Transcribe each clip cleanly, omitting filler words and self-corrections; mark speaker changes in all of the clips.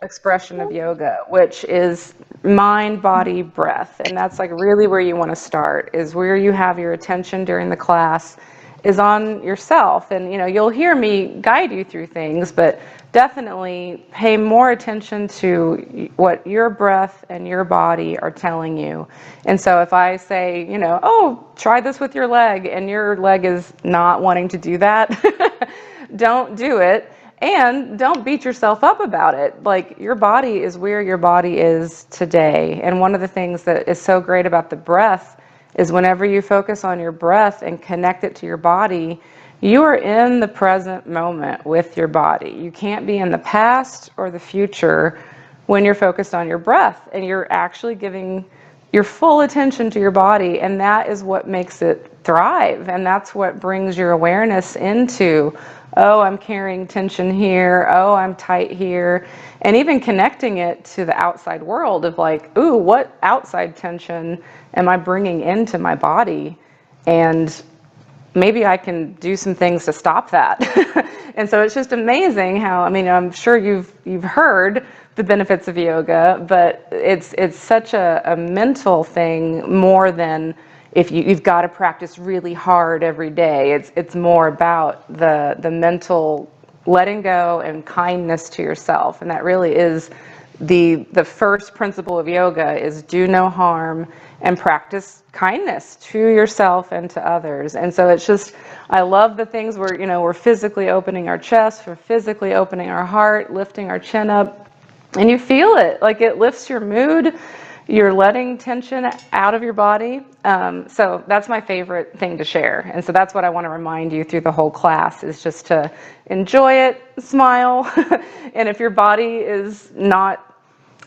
Speaker 1: expression of yoga, which is mind, body, breath. And that's like really where you want to start, is where you have your attention during the class is on yourself. And you know, you'll hear me guide you through things, but definitely pay more attention to what your breath and your body are telling you. And so if I say, you know, oh, try this with your leg, and your leg is not wanting to do that, don't do it. And don't beat yourself up about it. Like, your body is where your body is today. And one of the things that is so great about the breath is whenever you focus on your breath and connect it to your body, you are in the present moment with your body. You can't be in the past or the future when you're focused on your breath, and you're actually giving your full attention to your body, and that is what makes it thrive. And that's what brings your awareness into, oh, I'm carrying tension here, oh, I'm tight here, and even connecting it to the outside world of like, ooh, what outside tension am I bringing into my body? And maybe I can do some things to stop that. And so it's just amazing how, I mean, I'm sure you've heard the benefits of yoga, but it's such a mental thing more than if you've got to practice really hard every day. It's more about the mental letting go and kindness to yourself. And that really is the first principle of yoga, is do no harm and practice kindness to yourself and to others. And so it's just, I love the things where, you know, we're physically opening our chest, we're physically opening our heart, lifting our chin up, and you feel it, like it lifts your mood. You're letting tension out of your body. So that's my favorite thing to share. And so that's what I want to remind you through the whole class, is just to enjoy it, smile. And if your body is not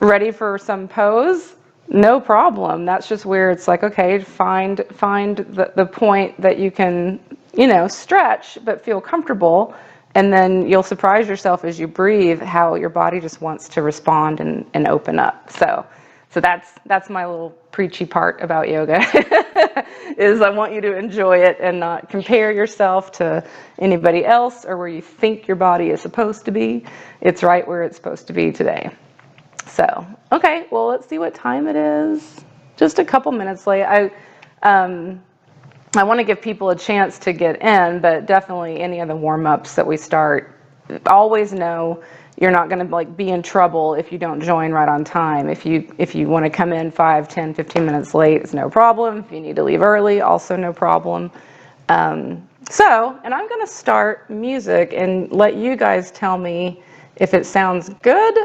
Speaker 1: ready for some pose, no problem. That's just where it's like, okay, find the point that you can, you know, stretch but feel comfortable. And then you'll surprise yourself as you breathe how your body just wants to respond and open up. So that's my little preachy part about yoga, is I want you to enjoy it and not compare yourself to anybody else or where you think your body is supposed to be. It's right where it's supposed to be today. So, okay, well, let's see what time it is. Just a couple minutes late. I want to give people a chance to get in, but definitely any of the warm-ups that we start, always know you're not going to like be in trouble if you don't join right on time. If you want to come in 5, 10, 15 minutes late, it's no problem. If you need to leave early, also no problem. And I'm going to start music and let you guys tell me if it sounds good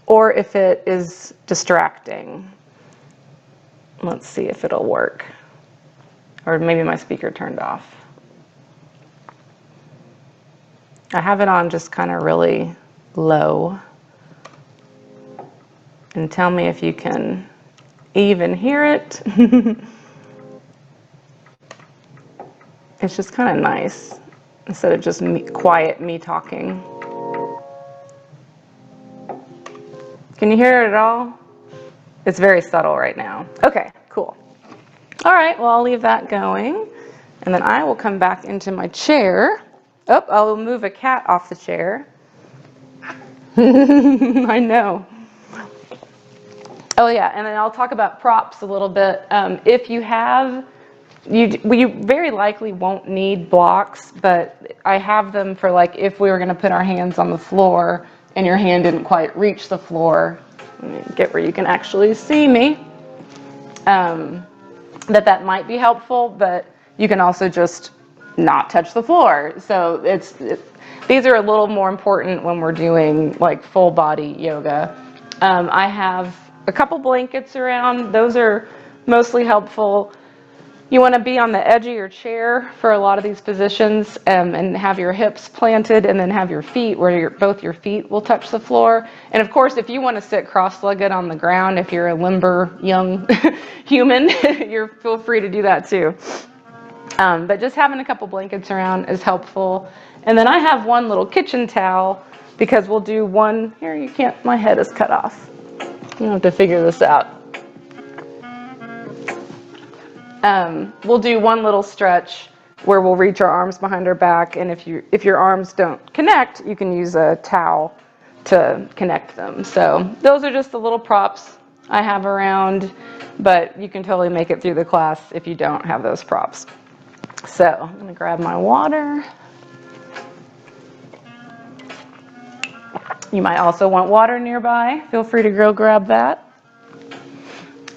Speaker 1: or if it is distracting. Let's see if it'll work. Or maybe my speaker turned off. I have it on just kind of really low. And tell me if you can even hear it. It's just kind of nice instead of just quiet me talking. Can you hear it at all? It's very subtle right now. Okay, cool. All right, well, I'll leave that going, and then I will come back into my chair. Oh, I'll move a cat off the chair. I know. Oh yeah, and then I'll talk about props a little bit. If you have, you very likely won't need blocks, but I have them for like if we were going to put our hands on the floor and your hand didn't quite reach the floor. Let me get where you can actually see me. That might be helpful, but you can also just not touch the floor. So these are a little more important when we're doing like full body yoga. I have a couple blankets around. Those are mostly helpful. You want to be on the edge of your chair for a lot of these positions, and have your hips planted, and then have your feet where both your feet will touch the floor. And of course, if you want to sit cross-legged on the ground, if you're a limber young human, feel free to do that too. But just having a couple blankets around is helpful. And then I have one little kitchen towel, because we'll do one, here you can't, my head is cut off. You have to figure this out. We'll do one little stretch where we'll reach our arms behind our back, and if your arms don't connect, you can use a towel to connect them. So those are just the little props I have around, but you can totally make it through the class if you don't have those props. So I'm gonna grab my water. You might also want water nearby. Feel free to go grab that.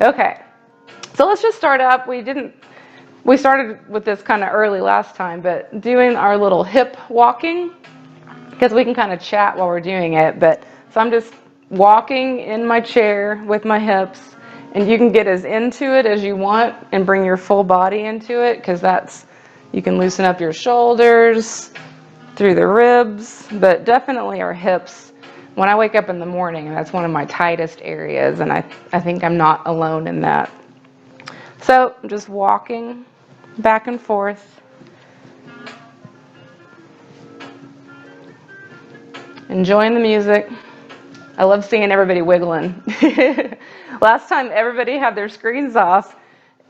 Speaker 1: Okay, so let's just start up. We started with this kind of early last time, but doing our little hip walking, because we can kind of chat while we're doing it. But so I'm just walking in my chair with my hips, and you can get as into it as you want and bring your full body into it, because you can loosen up your shoulders through the ribs, but definitely our hips. When I wake up in the morning, that's one of my tightest areas, and I think I'm not alone in that. So I'm just walking back and forth. Enjoying the music. I love seeing everybody wiggling. Last time everybody had their screens off,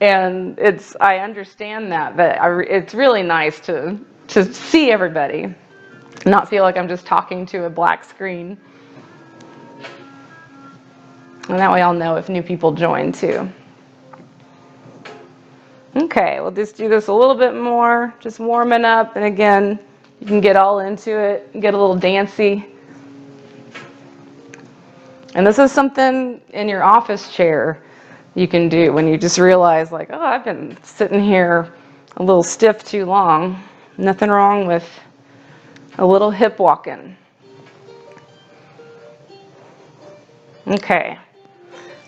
Speaker 1: and I understand that, but it's really nice to see everybody, not feel like I'm just talking to a black screen. And that way I'll know if new people join too. Okay, we'll just do this a little bit more, just warming up. And again, you can get all into it, get a little dancey. And this is something in your office chair you can do when you just realize, like, oh, I've been sitting here a little stiff too long. Nothing wrong with a little hip walking. Okay.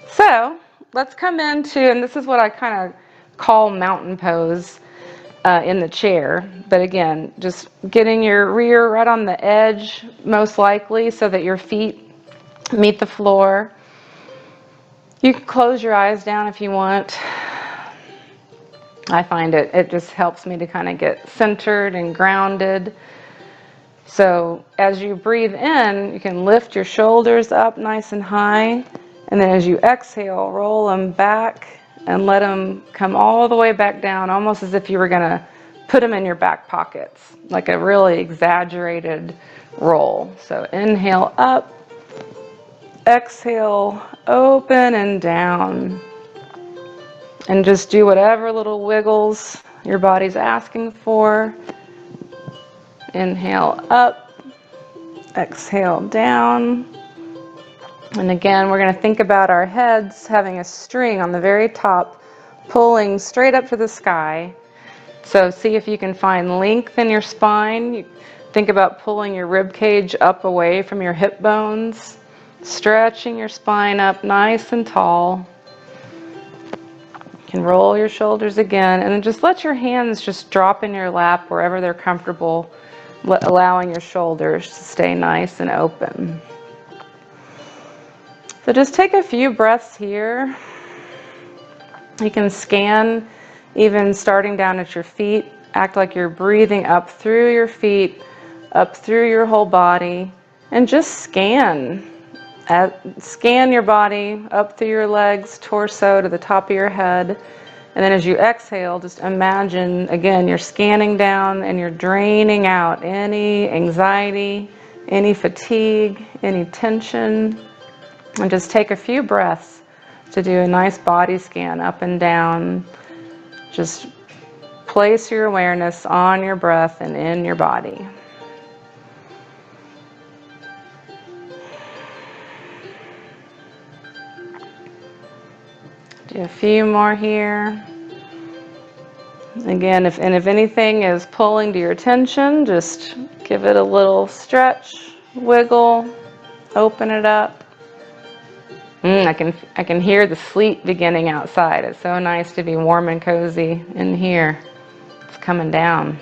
Speaker 1: So let's come into, and this is what I kind of call mountain pose in the chair. But again, just getting your rear right on the edge, most likely, so that your feet meet the floor. You can close your eyes down if you want. I find it just helps me to kind of get centered and grounded. So as you breathe in, you can lift your shoulders up nice and high. And then as you exhale, roll them back and let them come all the way back down, almost as if you were going to put them in your back pockets, like a really exaggerated roll. So inhale up, exhale, open and down. And just do whatever little wiggles your body's asking for. Inhale up, exhale down. And again, we're going to think about our heads having a string on the very top, pulling straight up to the sky. So see if you can find length in your spine. Think about pulling your rib cage up away from your hip bones, stretching your spine up nice and tall. You can roll your shoulders again, and then just let your hands just drop in your lap wherever they're comfortable, allowing your shoulders to stay nice and open. So just take a few breaths here. You can scan, even starting down at your feet. Act like you're breathing up through your feet, up through your whole body, and just scan. Scan your body up through your legs, torso, to the top of your head. And then as you exhale, just imagine, again, you're scanning down and you're draining out any anxiety, any fatigue, any tension. And just take a few breaths to do a nice body scan up and down. Just place your awareness on your breath and in your body. Do a few more here. Again, if anything is pulling to your attention, just give it a little stretch, wiggle, open it up. I can hear the sleep beginning outside. It's so nice to be warm and cozy in here. It's coming down.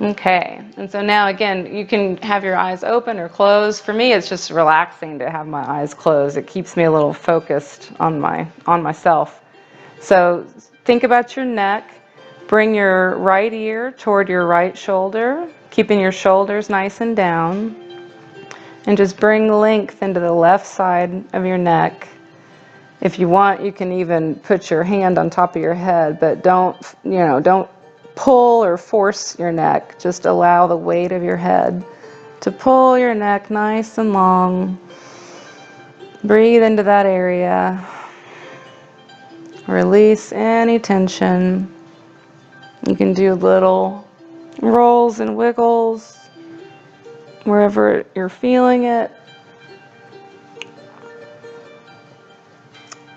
Speaker 1: Okay, and so now again, you can have your eyes open or closed. For me, it's just relaxing to have my eyes closed. It keeps me a little focused on myself. So think about your neck. Bring your right ear toward your right shoulder, keeping your shoulders nice and down. And just bring length into the left side of your neck. If you want, you can even put your hand on top of your head, but don't pull or force your neck. Just allow the weight of your head to pull your neck nice and long. Breathe into that area. Release any tension. You can do little rolls and wiggles wherever you're feeling it.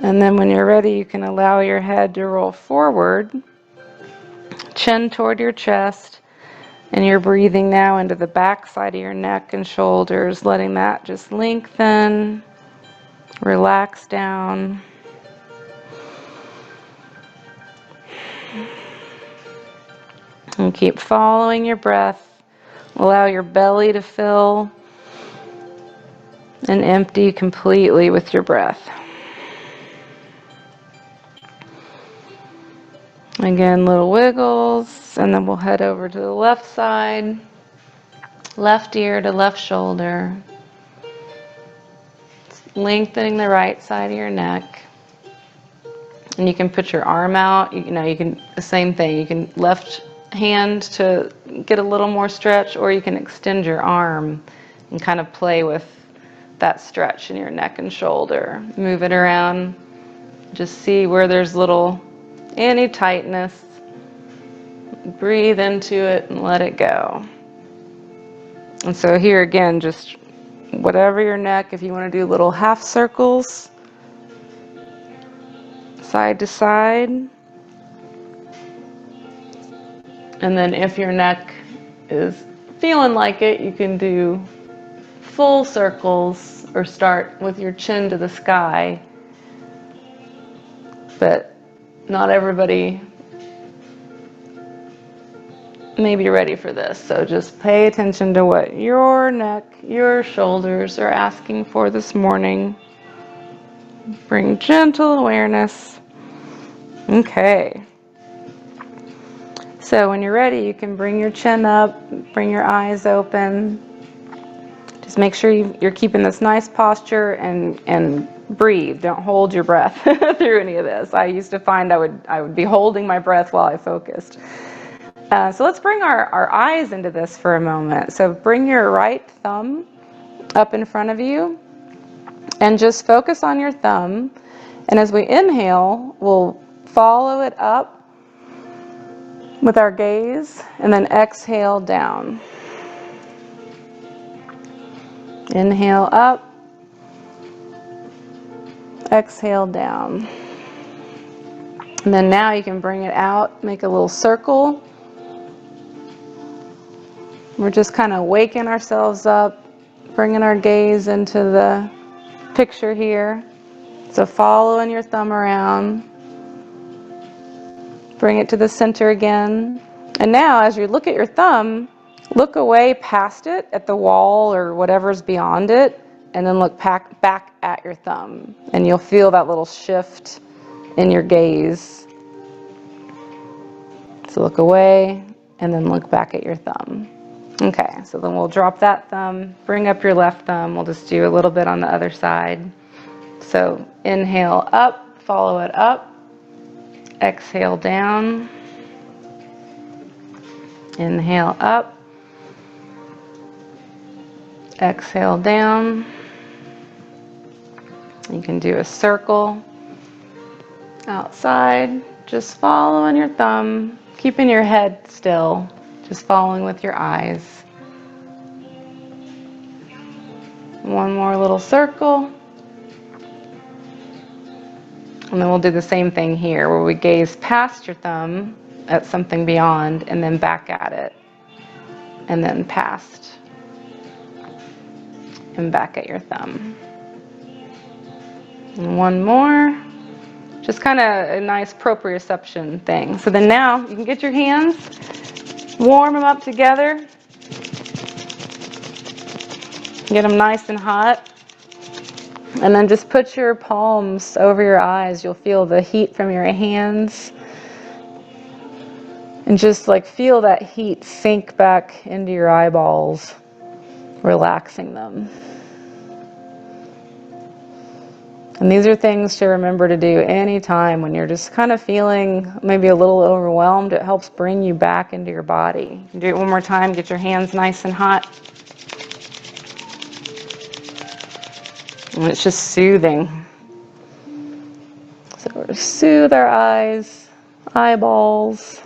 Speaker 1: And then when you're ready, you can allow your head to roll forward, chin toward your chest, and you're breathing now into the back side of your neck and shoulders, letting that just lengthen, relax down. And keep following your breath. Allow your belly to fill and empty completely with your breath. Again, little wiggles, and then we'll head over to the left side, left ear to left shoulder, lengthening the right side of your neck. And you can put your arm out, you can, the same thing, you can left hand to get a little more stretch, or you can extend your arm and kind of play with that stretch in your neck and shoulder. Move it around, just see where there's any tightness. Breathe into it and let it go. And so here again, just whatever your neck, if you want to do little half circles, side to side. And then if your neck is feeling like it, you can do full circles or start with your chin to the sky. But not everybody may be ready for this. So just pay attention to what your neck, your shoulders are asking for this morning. Bring gentle awareness. Okay. So when you're ready, you can bring your chin up, bring your eyes open. Just make sure you're keeping this nice posture and breathe. Don't hold your breath through any of this. I used to find I would be holding my breath while I focused. So let's bring our eyes into this for a moment. So bring your right thumb up in front of you and just focus on your thumb. And as we inhale, we'll follow it up with our gaze, and then exhale down. Inhale up, exhale down. And then now you can bring it out, make a little circle. We're just kind of waking ourselves up, bringing our gaze into the picture here. So following your thumb around. Bring it to the center again. And now as you look at your thumb, look away past it at the wall or whatever's beyond it, and then look back at your thumb. And you'll feel that little shift in your gaze. So look away and then look back at your thumb. Okay, so then we'll drop that thumb, bring up your left thumb. We'll just do a little bit on the other side. So inhale up, follow it up. Exhale down. Inhale up. Exhale down. You can do a circle outside, just following your thumb, keeping your head still, just following with your eyes. One more little circle. And then we'll do the same thing here, where we gaze past your thumb at something beyond, and then back at it, and then past, and back at your thumb. And one more, just kind of a nice proprioception thing. So then now you can get your hands, warm them up together, get them nice and hot. And then just put your palms over your eyes. You'll feel the heat from your hands. And just feel that heat sink back into your eyeballs, relaxing them. And these are things to remember to do anytime when you're just kind of feeling maybe a little overwhelmed. It helps bring you back into your body. Do it one more time. Get your hands nice and hot. And it's just soothing. So we'll soothe our eyes, eyeballs.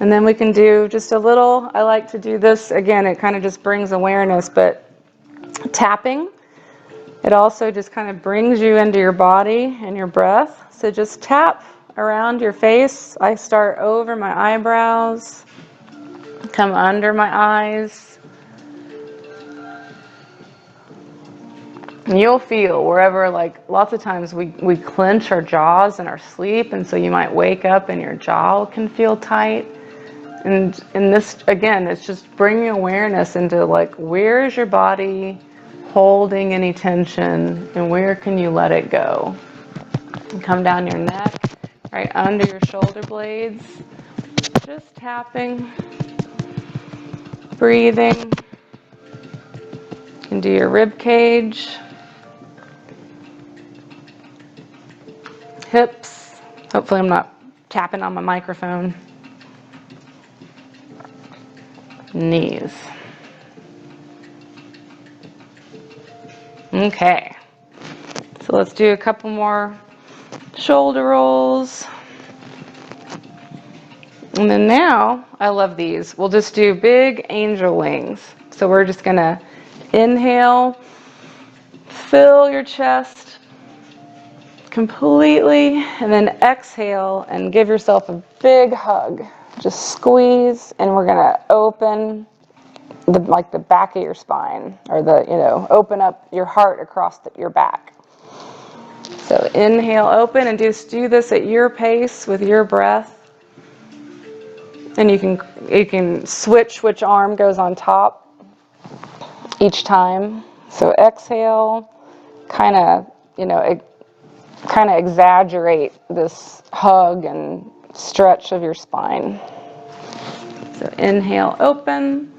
Speaker 1: And then we can do just a little, I like to do this, again, it kind of just brings awareness, but tapping. It also just kind of brings you into your body and your breath. So just tap around your face. I start over my eyebrows, come under my eyes. And you'll feel wherever, like lots of times we clench our jaws in our sleep, and so you might wake up and your jaw can feel tight. And in this, again, it's just bringing awareness into like, where is your body holding any tension and where can you let it go? And come down your neck, right under your shoulder blades, just tapping, breathing. You can do your rib cage, hips. Hopefully I'm not tapping on my microphone. Knees. Okay, so let's do a couple more shoulder rolls. And then now, I love these. We'll just do big angel wings. So we're just gonna inhale, fill your chest completely, and then exhale and give yourself a big hug. Just squeeze, and we're gonna open like the back of your spine, or open up your heart across your back. So inhale, open, and just do this at your pace with your breath. And you can switch which arm goes on top each time. So exhale, kind of exaggerate this hug and stretch of your spine. So inhale, open.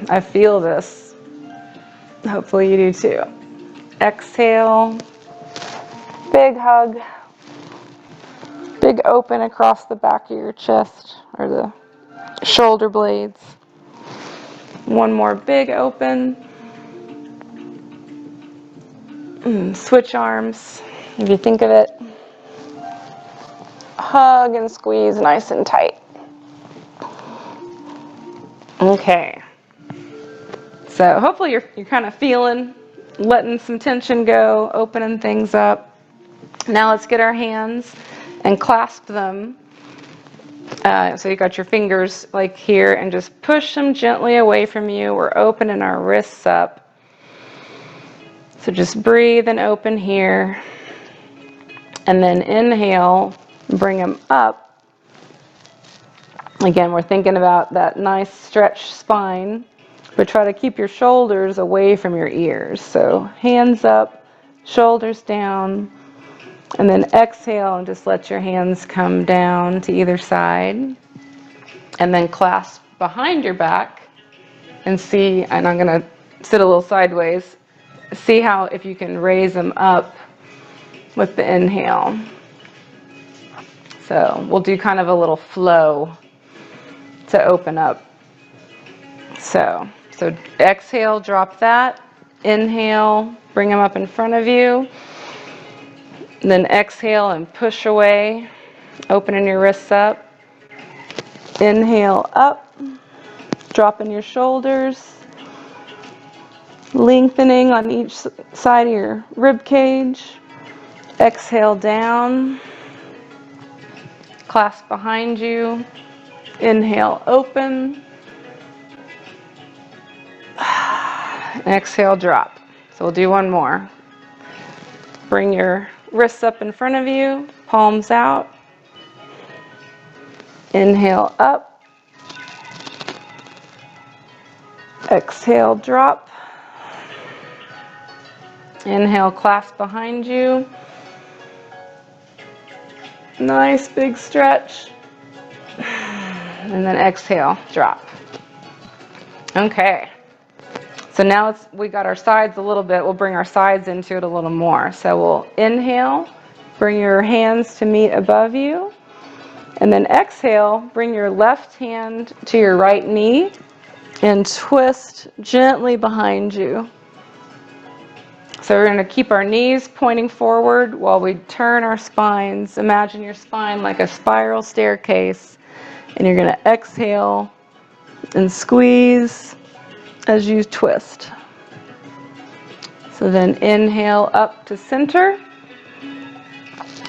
Speaker 1: I feel this. Hopefully you do too. Exhale, big hug, big open across the back of your chest or the shoulder blades. One more big open. Switch arms, if you think of it. Hug and squeeze nice and tight. Okay. So hopefully you're kind of feeling, letting some tension go, opening things up. Now let's get our hands and clasp them. So you got your fingers like here, and just push them gently away from you. We're opening our wrists up. So just breathe and open here. And then inhale, bring them up. Again, we're thinking about that nice stretched spine, but try to keep your shoulders away from your ears. So hands up, shoulders down, and then exhale and just let your hands come down to either side. And then clasp behind your back and see, and I'm going to sit a little sideways, see how if you can raise them up with the inhale. So we'll do kind of a little flow to open up. So exhale, drop that. Inhale, bring them up in front of you. And then exhale and push away, opening your wrists up. Inhale up, dropping your shoulders, lengthening on each side of your rib cage. Exhale down, clasp behind you. Inhale, open. Exhale, drop. So we'll do one more. Bring your wrists up in front of you, palms out. Inhale, up. Exhale, drop. Inhale, clasp behind you. Nice big stretch. And then exhale, drop. Okay. So now we got our sides a little bit. We'll bring our sides into it a little more. So we'll inhale, bring your hands to meet above you. And then exhale, bring your left hand to your right knee and twist gently behind you. So we're going to keep our knees pointing forward while we turn our spines. Imagine your spine like a spiral staircase. And you're going to exhale and squeeze as you twist. So then inhale up to center.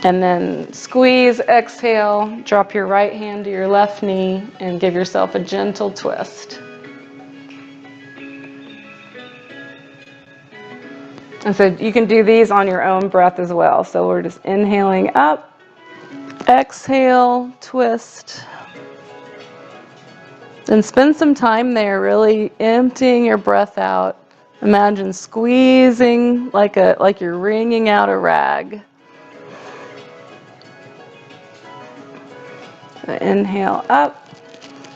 Speaker 1: And then squeeze, exhale, drop your right hand to your left knee and give yourself a gentle twist. And so you can do these on your own breath as well. So we're just inhaling up, exhale, twist. And spend some time there really emptying your breath out. Imagine squeezing like you're wringing out a rag. So inhale up.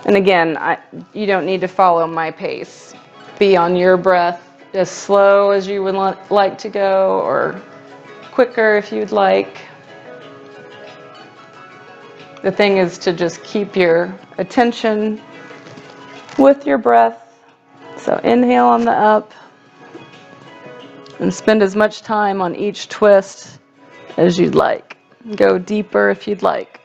Speaker 1: And again, you don't need to follow my pace. Be on your breath as slow as you would like to go, or quicker if you'd like. The thing is to just keep your attention with your breath. So inhale on the up and spend as much time on each twist as you'd like. Go deeper if you'd like.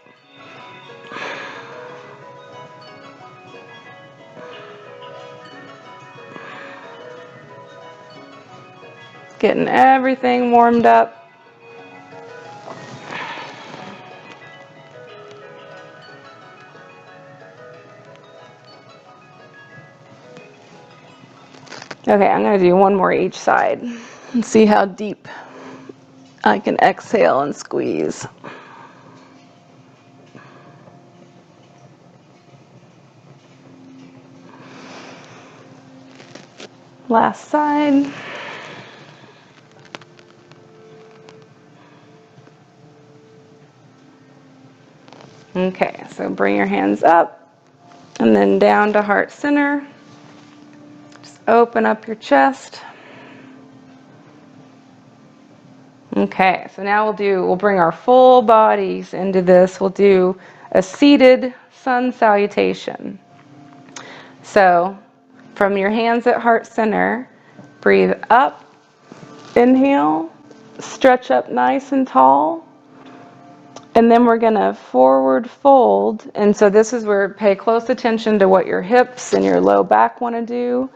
Speaker 1: Getting everything warmed up. Okay, I'm going to do one more each side and see how deep I can exhale and squeeze. Last side. Okay, so bring your hands up and then down to heart center. Just open up your chest. Okay, so now we'll bring our full bodies into this. We'll do a seated sun salutation. So from your hands at heart center, breathe up, inhale, stretch up nice and tall. And then we're going to forward fold. And so this is where pay close attention to what your hips and your low back want to do.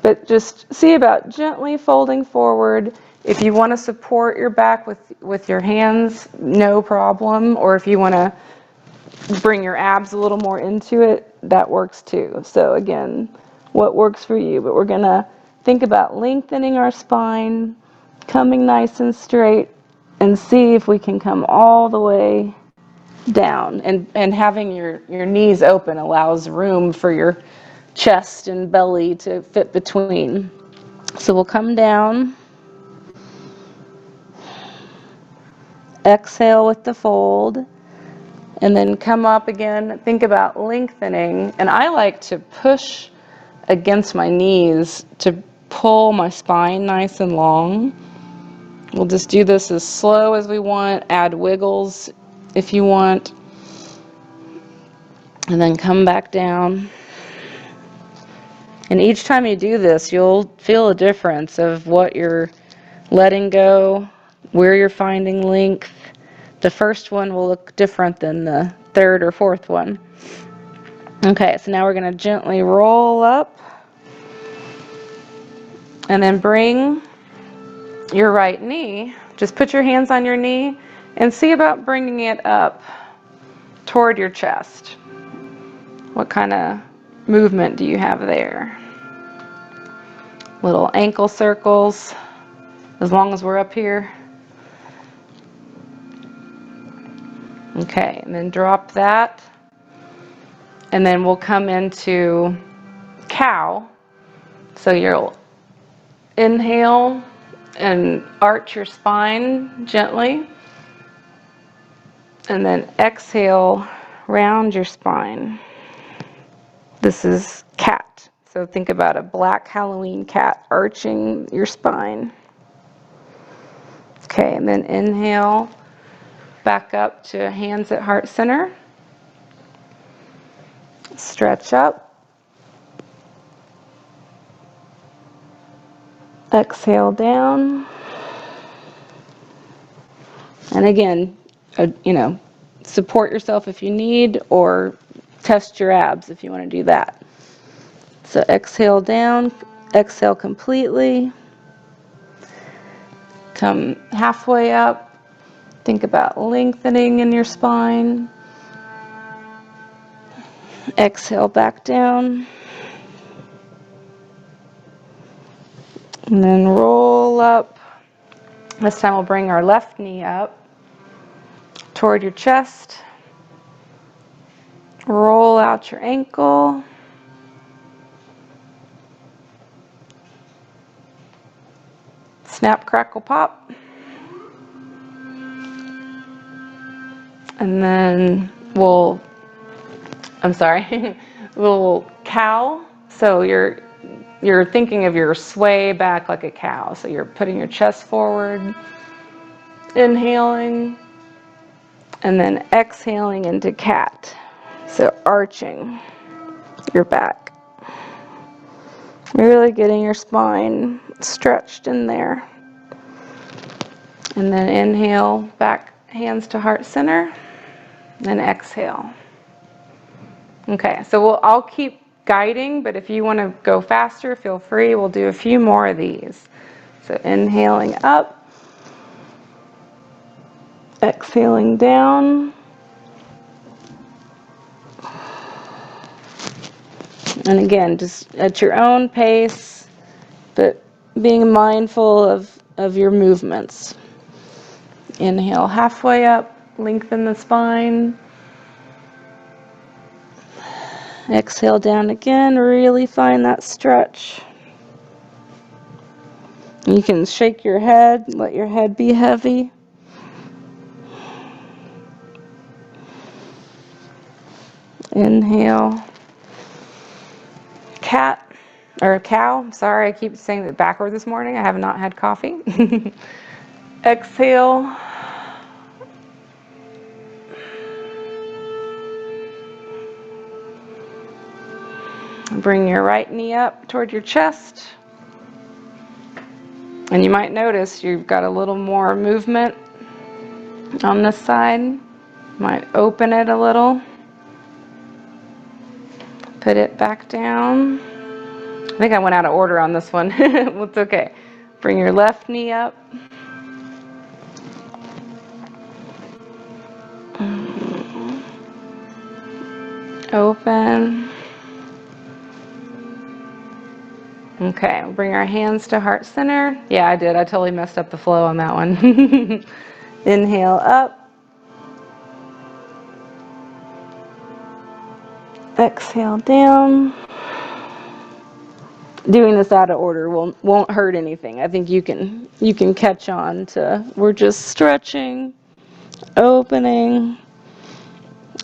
Speaker 1: But just see about gently folding forward. If you want to support your back with your hands, no problem. Or if you want to bring your abs a little more into it, that works too. So again, what works for you. But we're going to think about lengthening our spine, coming nice and straight, and see if we can come all the way down. And having your knees open allows room for your chest and belly to fit between. So we'll come down. Exhale with the fold. And then come up again. Think about lengthening. And I like to push against my knees to pull my spine nice and long. We'll just do this as slow as we want. Add wiggles if you want. And then come back down. And each time you do this, you'll feel a difference of what you're letting go, where you're finding length. The first one will look different than the third or fourth one. Okay, so now we're going to gently roll up. And then bring your right knee, just put your hands on your knee and see about bringing it up toward your chest. What kind of movement do you have there? Little ankle circles, as long as we're up here. Okay, and then drop that. And then we'll come into cow. So you'll inhale and arch your spine gently. And then exhale, round your spine. This is cat. So think about a black Halloween cat arching your spine. Okay, and then inhale, back up to hands at heart center. Stretch up. Exhale down. And again, support yourself if you need, or test your abs if you want to do that. So exhale down, exhale completely. Come halfway up. Think about lengthening in your spine. Exhale back down. And then roll up. This time we'll bring our left knee up toward your chest. Roll out your ankle. Snap, crackle, pop. And then we'll cow. So you're thinking of your sway back like a cow. So you're putting your chest forward, inhaling, and then exhaling into cat. So arching your back. Really getting your spine stretched in there. And then inhale, back hands to heart center, and exhale. Okay, so I'll keep guiding, but if you want to go faster, feel free. We'll do a few more of these. So inhaling up, exhaling down, and again, just at your own pace, but being mindful of your movements. Inhale halfway up, lengthen the spine. Exhale down again, really find that stretch. You can shake your head, let your head be heavy. Inhale. Cat, or cow, sorry, I keep saying it backward this morning. I have not had coffee. Exhale. Bring your right knee up toward your chest. And you might notice you've got a little more movement on this side. Might open it a little. Put it back down. I think I went out of order on this one. Well, it's okay. Bring your left knee up. Open. Okay, we'll bring our hands to heart center. Yeah, I did. I totally messed up the flow on that one. Inhale up. Exhale down. Doing this out of order won't hurt anything. I think you can catch on to, we're just stretching, opening,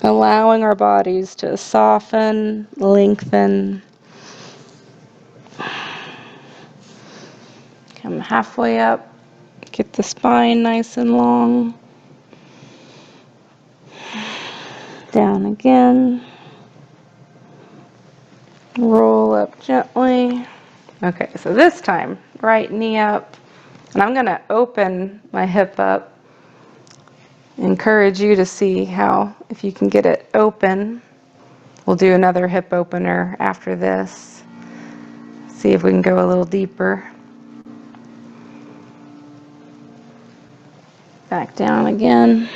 Speaker 1: allowing our bodies to soften, lengthen. Come halfway up, get the spine nice and long. Down again. Roll up gently. Okay, so this time, right knee up. And I'm going to open my hip up. Encourage you to see how, if you can get it open. We'll do another hip opener after this. See if we can go a little deeper. Back down again.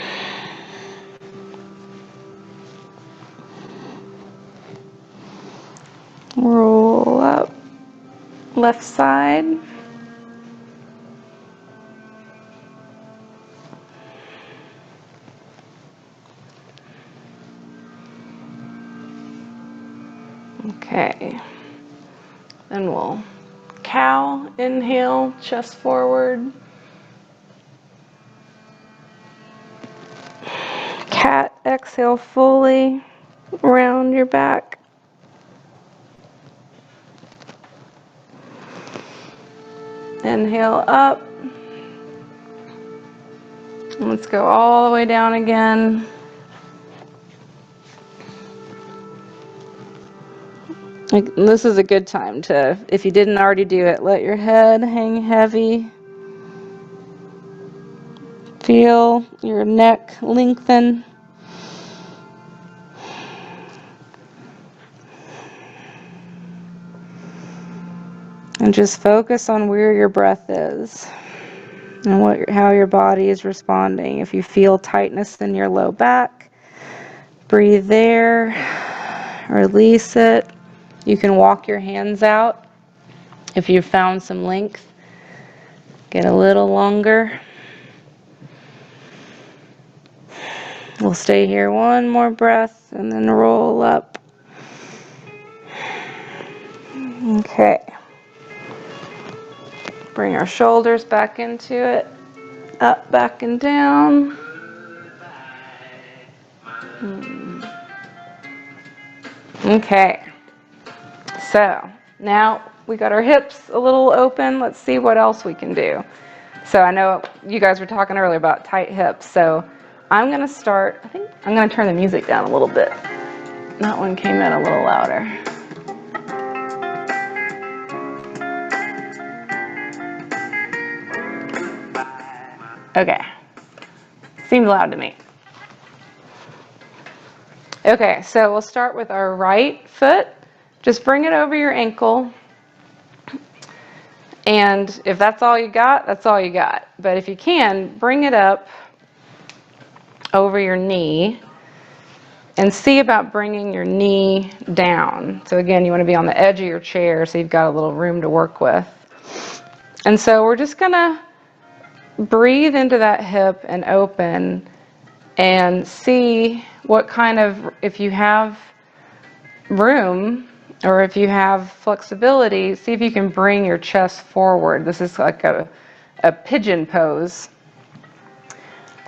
Speaker 1: Roll up, left side. Okay, then we'll cow, inhale, chest forward. Cat, exhale fully, round your back. Inhale up. Let's go all the way down again. This is a good time to, if you didn't already do it, let your head hang heavy. Feel your neck lengthen. And just focus on where your breath is and how your body is responding. If you feel tightness in your low back, breathe there, release it. You can walk your hands out. If you've found some length, get a little longer. We'll stay here one more breath and then roll up. Okay. Bring our shoulders back into it. Up, back, and down. Okay. So now we got our hips a little open. Let's see what else we can do. So I know you guys were talking earlier about tight hips. So I'm going to start, I think I'm going to turn the music down a little bit. That one came in a little louder. Okay. Seems loud to me. Okay, so we'll start with our right foot. Just bring it over your ankle. And if that's all you got, that's all you got. But if you can, bring it up over your knee and see about bringing your knee down. So again, you want to be on the edge of your chair so you've got a little room to work with. And so we're just going to breathe into that hip and open and see what kind of, if you have room or if you have flexibility, see if you can bring your chest forward. This is like a pigeon pose.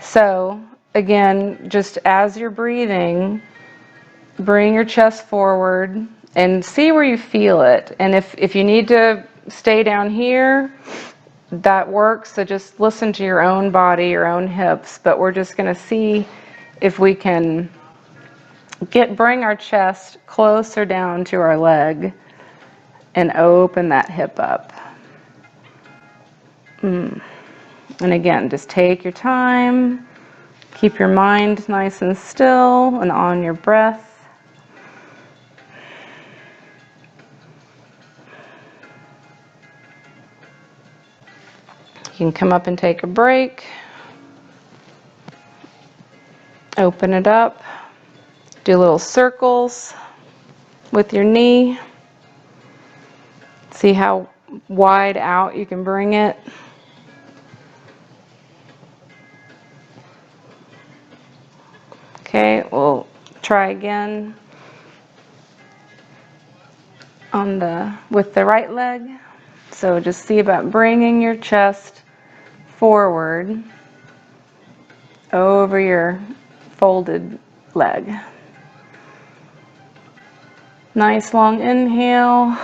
Speaker 1: So again, just as you're breathing, bring your chest forward and see where you feel it. And if you need to stay down here, that works. So just listen to your own body, your own hips. But we're just going to see if we can bring our chest closer down to our leg and open that hip up. And again, just take your time. Keep your mind nice and still and on your breath. You can come up and take a break. Open it up. Do little circles with your knee. See how wide out you can bring it. Okay, we'll try again with the right leg. So just see about bringing your chest forward over your folded leg. Nice long inhale.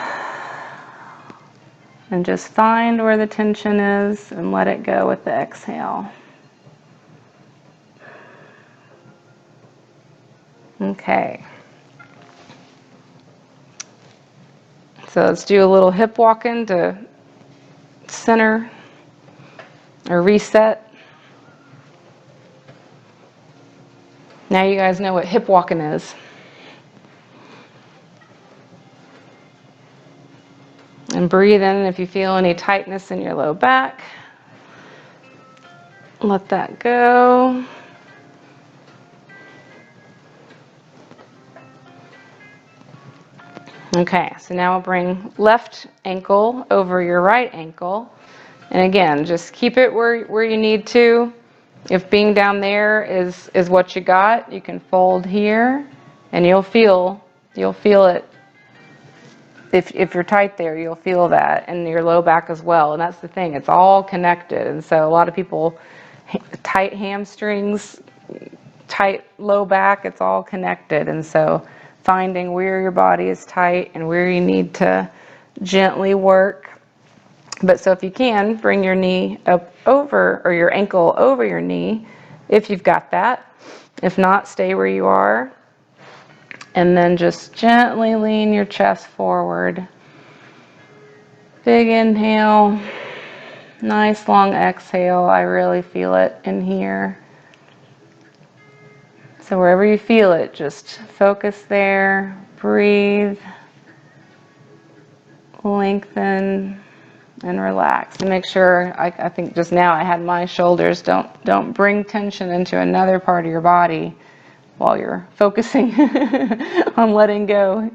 Speaker 1: And just find where the tension is and let it go with the exhale. Okay. So let's do a little hip walking to center or reset. Now you guys know what hip walking is. And breathe in if you feel any tightness in your low back. Let that go. Okay, so now we'll bring left ankle over your right ankle. And again, just keep it where you need to. If being down there is what you got, you can fold here and you'll feel it. If you're tight there, you'll feel that in your low back as well. And that's the thing, it's all connected. And so a lot of people, tight hamstrings, tight low back, it's all connected. And so finding where your body is tight and where you need to gently work But so if you can, bring your knee up over, or your ankle over your knee, if you've got that. If not, stay where you are. And then just gently lean your chest forward. Big inhale. Nice long exhale. I really feel it in here. So wherever you feel it, just focus there. Breathe. Lengthen. And relax, and make sure, I think just now I had my shoulders, don't bring tension into another part of your body while you're focusing on letting go.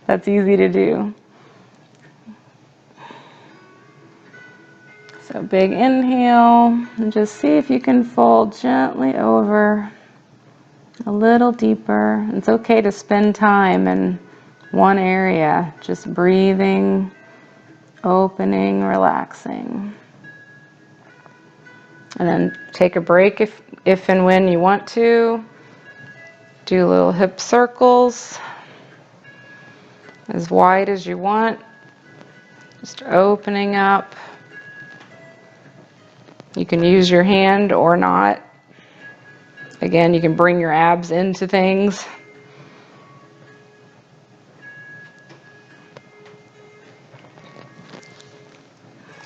Speaker 1: That's easy to do. So big inhale, and just see if you can fold gently over a little deeper. It's okay to spend time in one area, just breathing, opening, relaxing. And then take a break if and when you want to. Do little hip circles as wide as you want. Just opening up. You can use your hand or not. Again, you can bring your abs into things.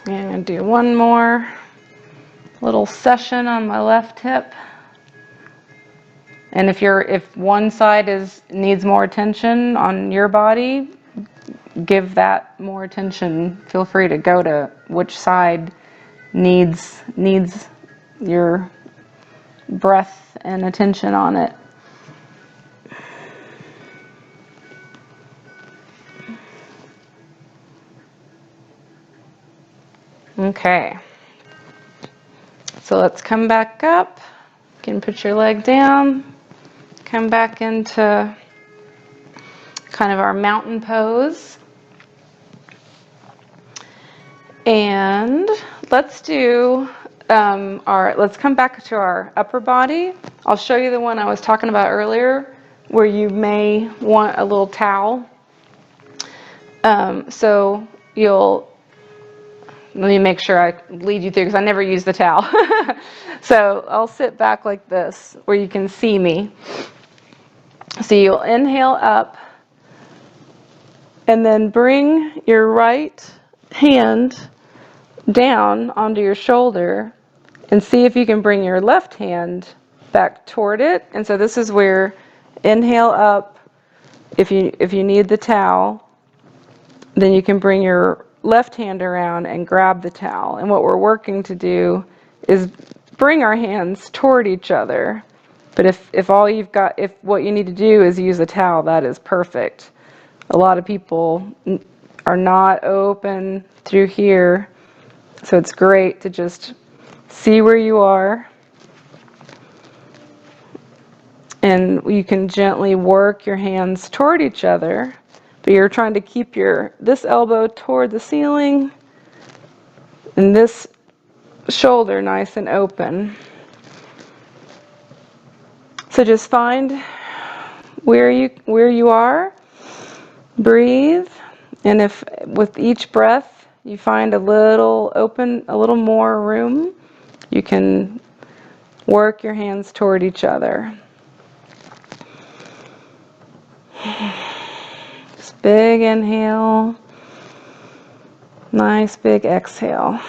Speaker 1: And I'm going to do one more little session on my left hip. And if one side needs more attention on your body, give that more attention. Feel free to go to which side needs your breath and attention on it. Okay. So let's come back up. You can put your leg down. Come back into kind of our mountain pose. And let's do let's come back to our upper body. I'll show you the one I was talking about earlier where you may want a little towel. So let me make sure I lead you through because I never use the towel. So I'll sit back like this where you can see me. So you'll inhale up and then bring your right hand down onto your shoulder and see if you can bring your left hand back toward it. And so this is where inhale up. If you need the towel, then you can bring your left hand around and grab the towel. And what we're working to do is bring our hands toward each other. But if what you need to do is use a towel, that is perfect. A lot of people are not open through here, so it's great to just see where you are. And you can gently work your hands toward each other, but you're trying to keep this elbow toward the ceiling and this shoulder nice and open. So just find where you are, breathe, and if with each breath you find a little more room, you can work your hands toward each other. Just big inhale, nice big exhale.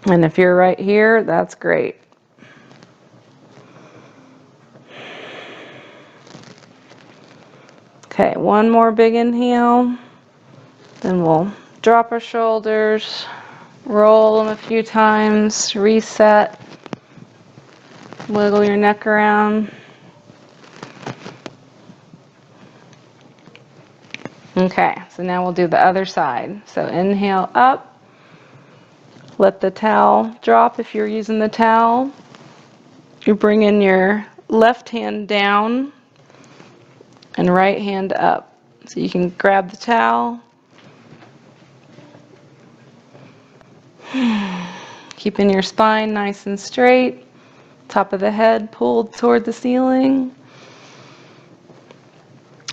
Speaker 1: And if you're right here, that's great. Okay, one more big inhale. Then we'll drop our shoulders, roll them a few times, reset, wiggle your neck around. Okay, so now we'll do the other side. So inhale up. Let the towel drop if you're using the towel. You bring in your left hand down and right hand up. So you can grab the towel. Keeping your spine nice and straight. Top of the head pulled toward the ceiling.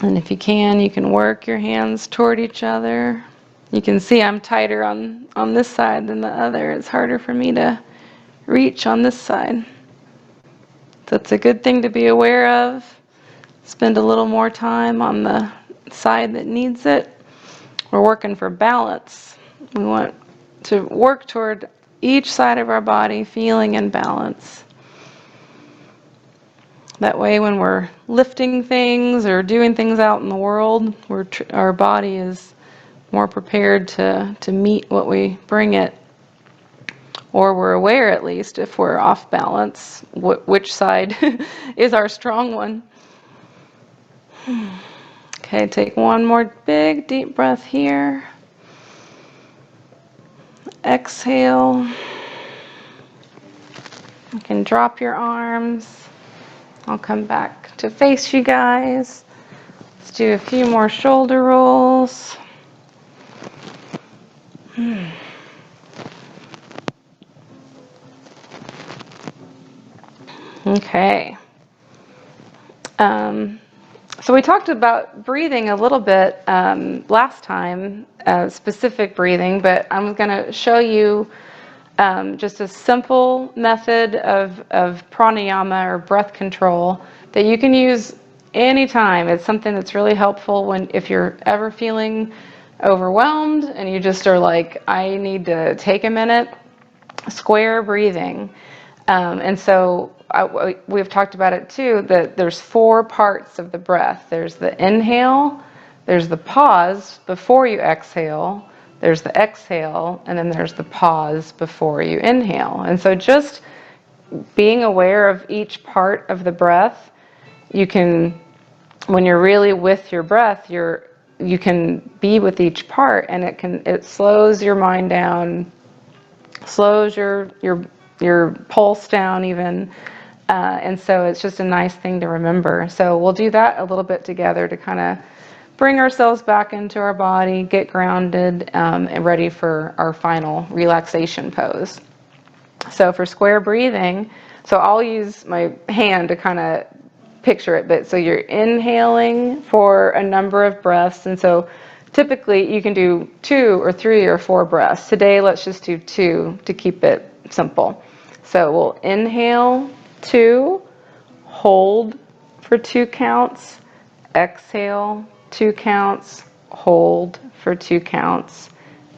Speaker 1: And if you can work your hands toward each other. You can see I'm tighter on this side than the other. It's harder for me to reach on this side. So it's a good thing to be aware of. Spend a little more time on the side that needs it. We're working for balance. We want to work toward each side of our body feeling in balance. That way when we're lifting things or doing things out in the world, our body is more prepared to meet what we bring it. Or we're aware, at least, if we're off balance, which side is our strong one. Okay, take one more big deep breath here. Exhale. You can drop your arms. I'll come back to face you guys. Let's do a few more shoulder rolls. Okay. So we talked about breathing a little bit last time, specific breathing, but I'm going to show you just a simple method of pranayama or breath control that you can use anytime. It's something that's really helpful if you're ever feeling overwhelmed and you just are like, I need to take a minute. Square breathing. And so we've talked about it too, that there's 4 parts of the breath. There's the inhale, there's the pause before you exhale, there's the exhale, and then there's the pause before you inhale. And so just being aware of each part of the breath, you can, when you're really with your breath, you can be with each part, and it slows your mind down, slows your pulse down even, and so it's just a nice thing to remember. So we'll do that a little bit together to kind of bring ourselves back into our body, get grounded, and ready for our final relaxation pose. So for square breathing, so I'll use my hand to kind of picture it, but so you're inhaling for a number of breaths, and so typically you can do 2 or 3 or 4 breaths. Today let's just do 2 to keep it simple. So we'll inhale 2, hold for 2 counts, exhale 2 counts, hold for 2 counts,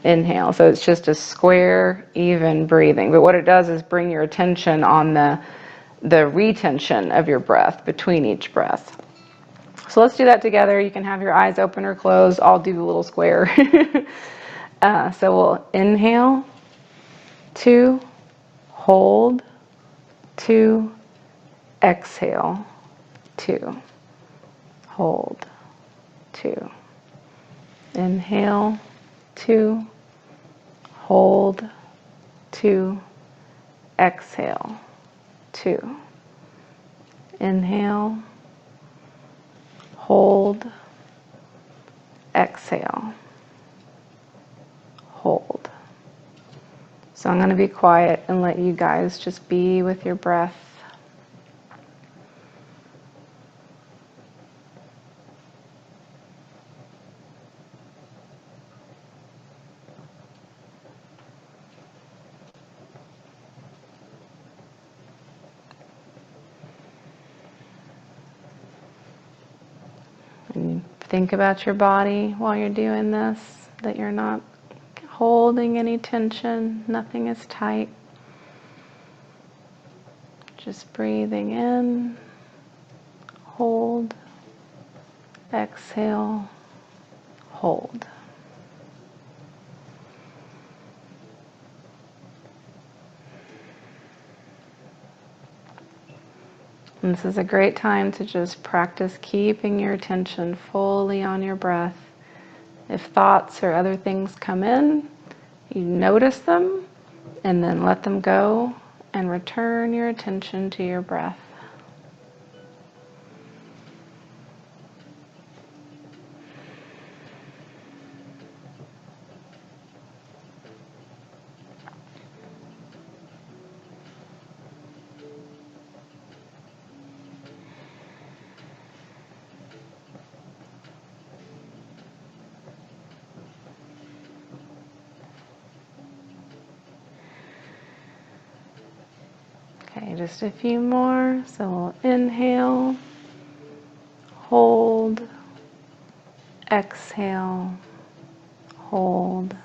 Speaker 1: inhale. So it's just a square, even breathing. But what it does is bring your attention on the retention of your breath between each breath. So let's do that together. You can have your eyes open or closed. I'll do the little square. So we'll inhale, 2, hold, 2, exhale, 2, hold, 2, inhale, 2, hold, 2, exhale, 2, inhale, hold, exhale, hold. So I'm going to be quiet and let you guys just be with your breath. And think about your body while you're doing this, that you're not holding any tension, nothing is tight. Just breathing in, hold, exhale, hold. And this is a great time to just practice keeping your attention fully on your breath. If thoughts or other things come in, you notice them and then let them go and return your attention to your breath. just a few more. So we'll inhale, hold, exhale, hold,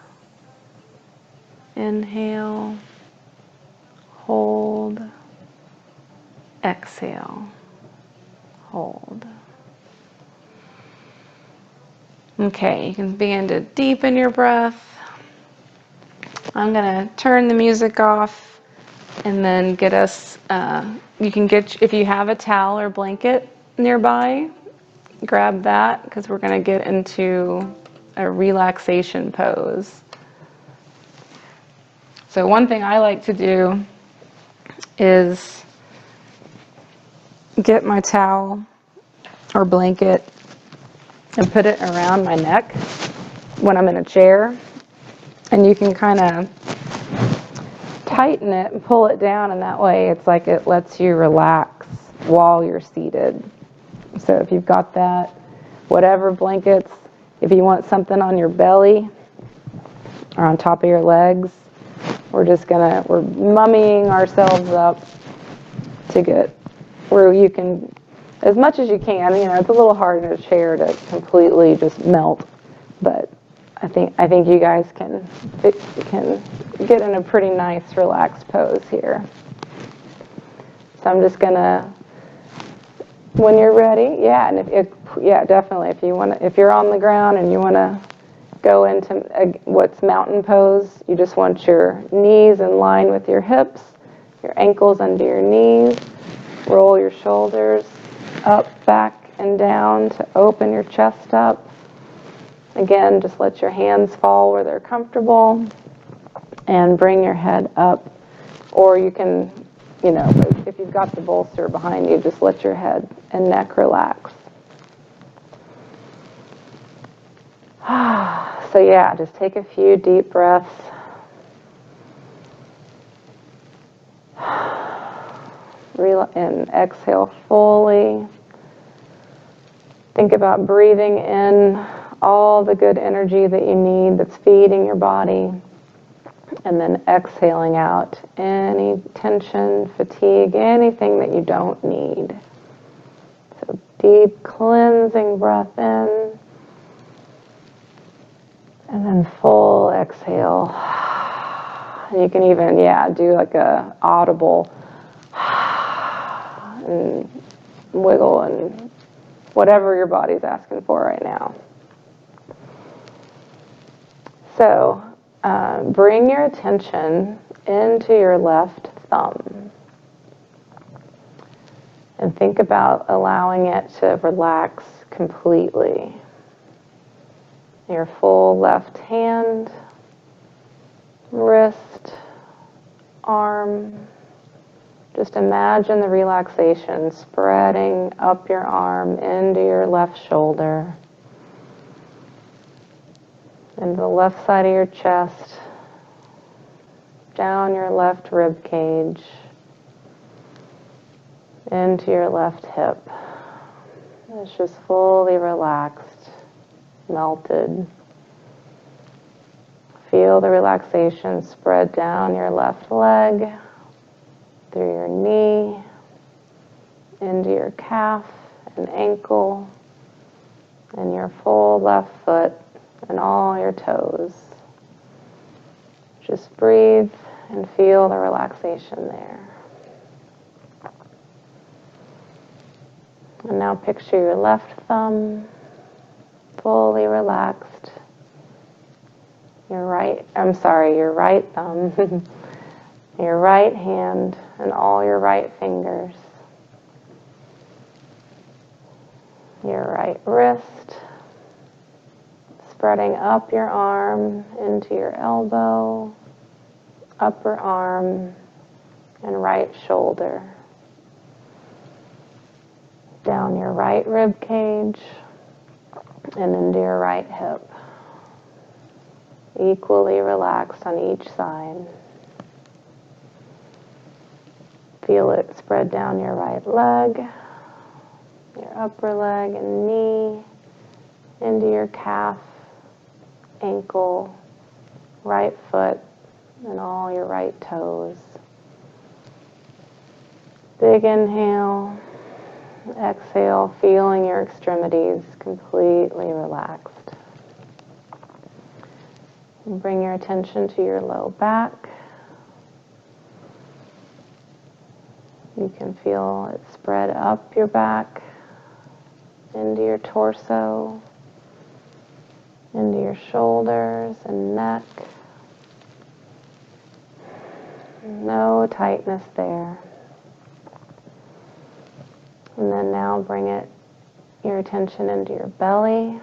Speaker 1: inhale, hold, exhale, hold. Okay, you can begin to deepen your breath. I'm going to turn the music off and then get us, you can get, if you have a towel or blanket nearby, grab that because we're going to get into a relaxation pose. So one thing I like to do is get my towel or blanket and put it around my neck when I'm in a chair. And you can kind of tighten it and pull it down, and that way it's like it lets you relax while you're seated. So if you've got that, whatever blankets, if you want something on your belly or on top of your legs, we're mummying ourselves up to get where you can, as much as you can, it's a little hard in a chair to completely just melt, but I think you guys can get in a pretty nice relaxed pose here. So I'm just gonna, when you're ready, definitely. If you're on the ground and you want to go into what's mountain pose, you just want your knees in line with your hips, your ankles under your knees, roll your shoulders up, back, and down to open your chest up. Again, just let your hands fall where they're comfortable and bring your head up. Or you can, if you've got the bolster behind you, just let your head and neck relax. So yeah, just take a few deep breaths. And exhale fully. Think about breathing in all the good energy that you need that's feeding your body, and then exhaling out any tension, fatigue, anything that you don't need. So deep cleansing breath in, and then full exhale. And you can even, do like a audible and wiggle and whatever your body's asking for right now. So bring your attention into your left thumb and think about allowing it to relax completely. Your full left hand, wrist, arm. Just imagine the relaxation spreading up your arm into your left shoulder, into the left side of your chest, down your left rib cage, into your left hip. It's just fully relaxed, melted. Feel the relaxation spread down your left leg, through your knee, into your calf and ankle, and your full left foot and all your toes. Just breathe and feel the relaxation there. And now picture your left thumb fully relaxed. Your right thumb, your right hand and all your right fingers. Your right wrist, spreading up your arm into your elbow, upper arm, and right shoulder. Down your right rib cage and into your right hip. Equally relaxed on each side. Feel it spread down your right leg, your upper leg and knee, into your calf, ankle, right foot, and all your right toes. Big inhale. Exhale, feeling your extremities completely relaxed. And bring your attention to your low back. You can feel it spread up your back, into your torso, into your shoulders and neck. No tightness there. And then now bring your attention into your belly.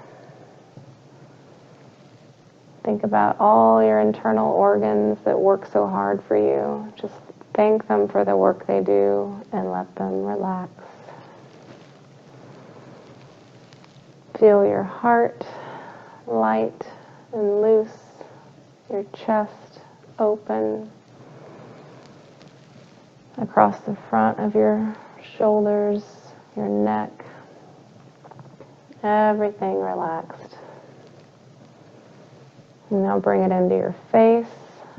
Speaker 1: Think about all your internal organs that work so hard for you. Just thank them for the work they do and let them relax. Feel your heart light and loose, your chest open across the front of your shoulders, your neck, everything relaxed. And now bring it into your face,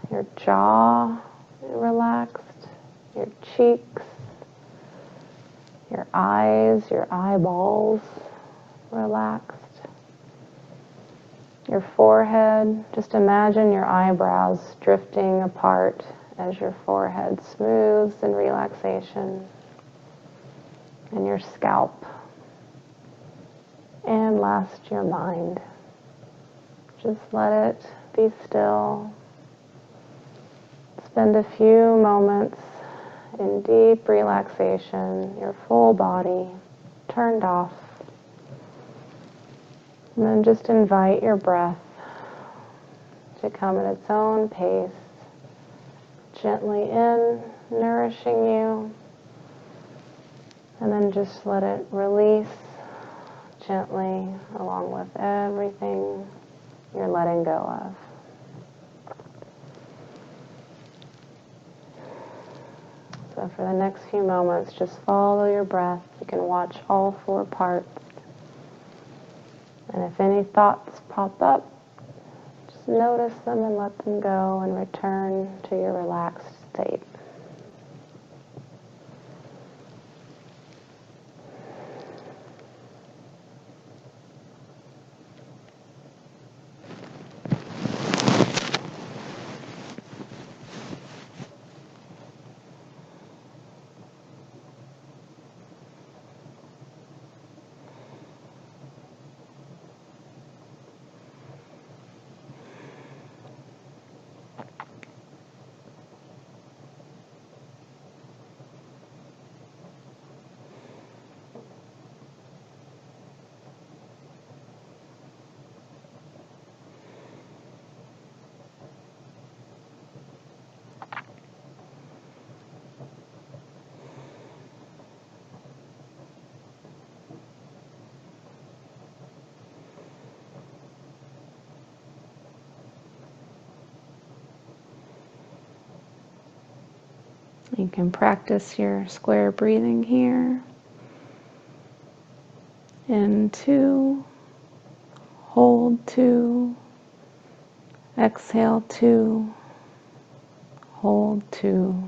Speaker 1: your jaw relaxed, your cheeks, your eyes, your eyeballs relaxed. Your forehead, just imagine your eyebrows drifting apart as your forehead smooths in relaxation. And your scalp. And last, your mind. Just let it be still. Spend a few moments in deep relaxation, your full body turned off. And then just invite your breath to come at its own pace, gently in, nourishing you. And then just let it release gently along with everything you're letting go of. So for the next few moments, just follow your breath. You can watch all 4 parts. And if any thoughts pop up, just notice them and let them go and return to your relaxed state. You can practice your square breathing here. In 2, hold 2, exhale 2, hold 2.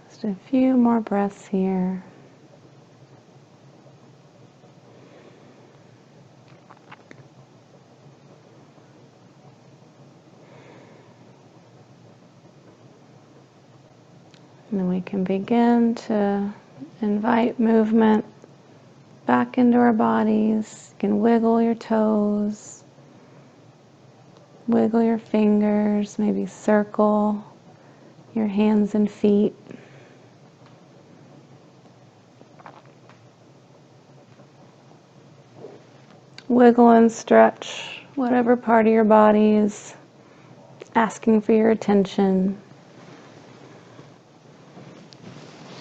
Speaker 1: Just a few more breaths here. And then we can begin to invite movement back into our bodies. You can wiggle your toes, wiggle your fingers, maybe circle your hands and feet. Wiggle and stretch whatever part of your body is asking for your attention.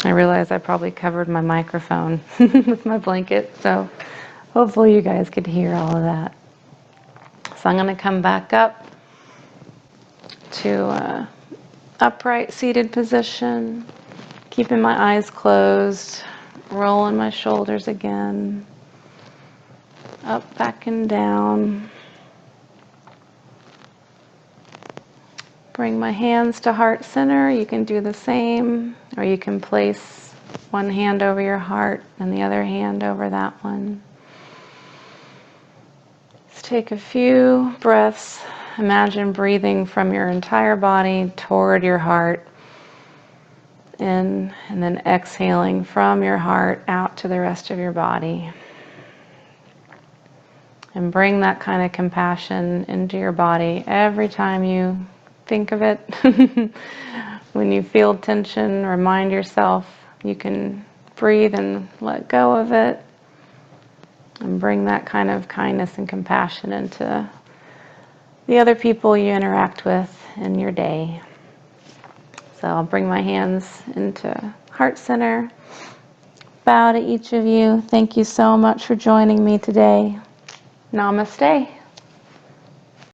Speaker 1: I realize I probably covered my microphone with my blanket, so hopefully you guys could hear all of that. So I'm going to come back up to a upright seated position, keeping my eyes closed, rolling my shoulders again, up, back, and down. Bring my hands to heart center. You can do the same, or you can place one hand over your heart and the other hand over that one. Just take a few breaths. Imagine breathing from your entire body toward your heart in, and then exhaling from your heart out to the rest of your body. And bring that kind of compassion into your body every time you think of it. When you feel tension, remind yourself you can breathe and let go of it. And bring that kind of kindness and compassion into the other people you interact with in your day. So I'll bring my hands into heart center. Bow to each of you. Thank you so much for joining me today. Namaste.